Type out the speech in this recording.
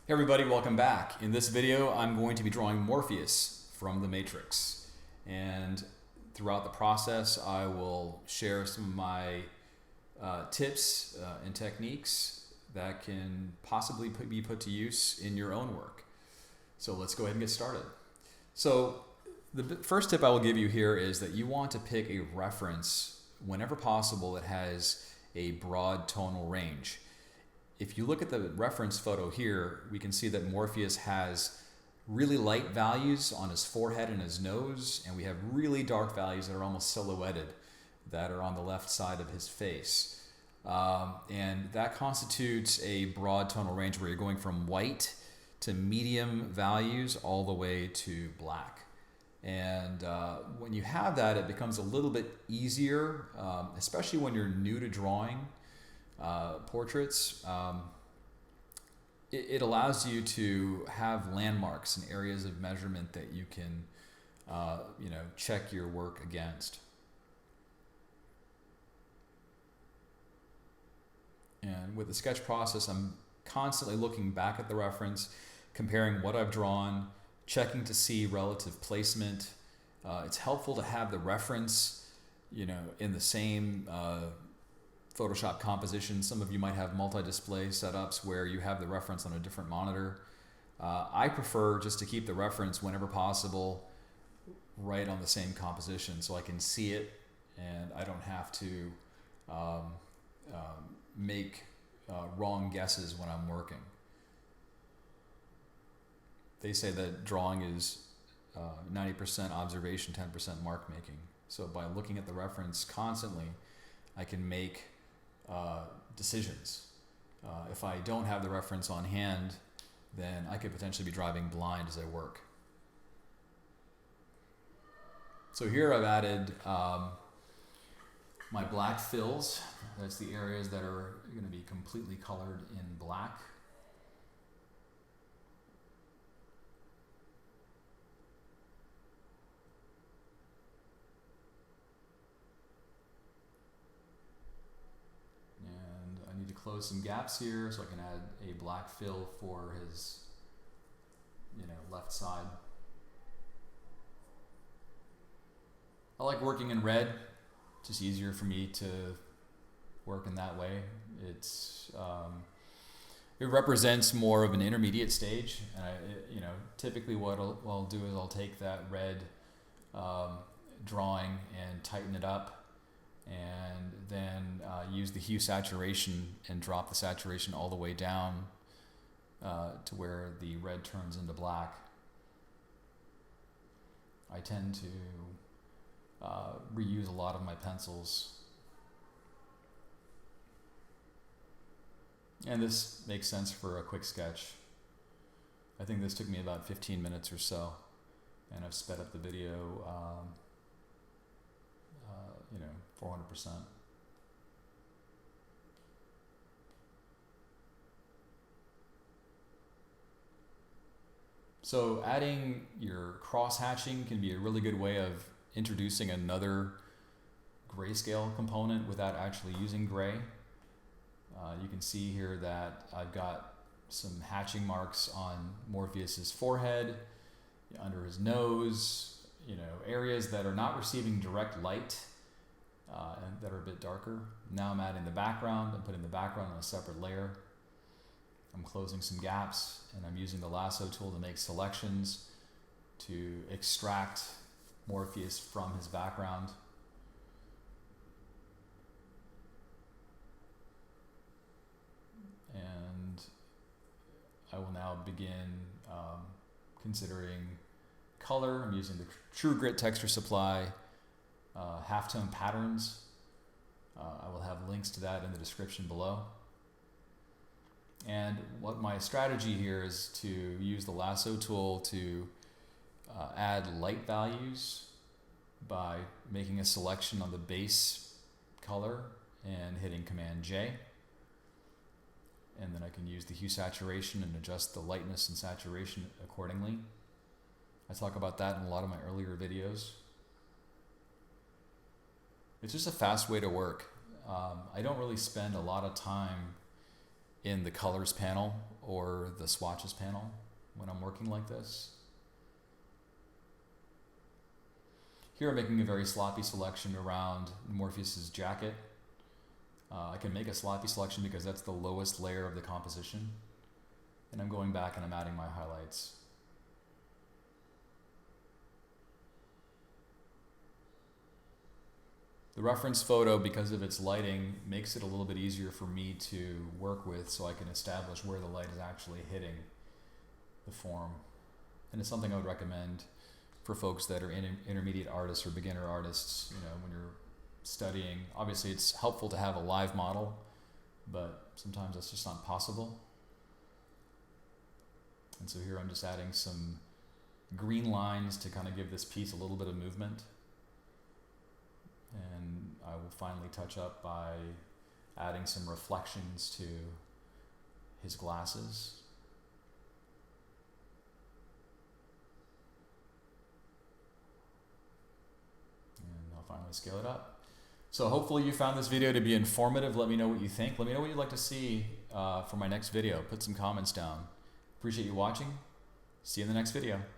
Hey everybody, welcome back. In this video, I'm going to be drawing Morpheus from the Matrix. And throughout the process, I will share some of my tips and techniques that can possibly be put to use in your own work. So let's go ahead and get started. So the first tip I will give you here is that you want to pick a reference whenever possible that has a broad tonal range. If you look at the reference photo here, we can see that Morpheus has really light values on his forehead and his nose, and we have really dark values that are almost silhouetted that are on the left side of his face. And that constitutes a broad tonal range where you're going from white to medium values all the way to black. And when you have that, it becomes a little bit easier, especially when you're new to drawing portraits. It allows you to have landmarks and areas of measurement that you can check your work against. And with the sketch process, I'm constantly looking back at the reference, comparing what I've drawn, checking to see relative placement. It's helpful to have the reference in the same Photoshop composition. Some of you might have multi-display setups where you have the reference on a different monitor. I prefer just to keep the reference whenever possible right on the same composition so I can see it and I don't have to make wrong guesses when I'm working. They say that drawing is 90% observation, 10% mark making. So by looking at the reference constantly, I can make decisions. If I don't have the reference on hand, then I could potentially be driving blind as I work. So here I've added my black fills. That's the areas that are going to be completely colored in black. Close some gaps here so I can add a black fill for his left side. I like working in red, just easier for me to work in that way. It represents more of an intermediate stage, and typically what I'll do is I'll take that red drawing and tighten it up, and then use the hue saturation and drop the saturation all the way down to where the red turns into black. I tend to reuse a lot of my pencils. And this makes sense for a quick sketch. I think this took me about 15 minutes or so, and I've sped up the video 400%. So adding your cross hatching can be a really good way of introducing another grayscale component without actually using gray. You can see here that I've got some hatching marks on Morpheus's forehead, under his nose, areas that are not receiving direct light and that are a bit darker. Now I'm adding the background and putting the background on a separate layer. I'm closing some gaps, and I'm using the lasso tool to make selections to extract Morpheus from his background. And I will now begin considering color. I'm using the True Grit texture supply, halftone patterns. I will have links to that in the description below. And what my strategy here is to use the lasso tool to add light values by making a selection on the base color and hitting Command J. And then I can use the hue saturation and adjust the lightness and saturation accordingly. I talk about that in a lot of my earlier videos. It's just a fast way to work. I don't really spend a lot of time in the colors panel or the swatches panel when I'm working like this. Here I'm making a very sloppy selection around Morpheus's jacket. I can make a sloppy selection because that's the lowest layer of the composition. And I'm going back and I'm adding my highlights. The reference photo, because of its lighting, makes it a little bit easier for me to work with, so I can establish where the light is actually hitting the form. And it's something I would recommend for folks that are intermediate artists or beginner artists. You know, when you're studying, obviously it's helpful to have a live model, but sometimes that's just not possible. And so here I'm just adding some green lines to kind of give this piece a little bit of movement. And I will finally touch up by adding some reflections to his glasses. And I'll finally scale it up. So hopefully you found this video to be informative. Let me know what you think. Let me know what you'd like to see for my next video. Put some comments down. Appreciate you watching. See you in the next video.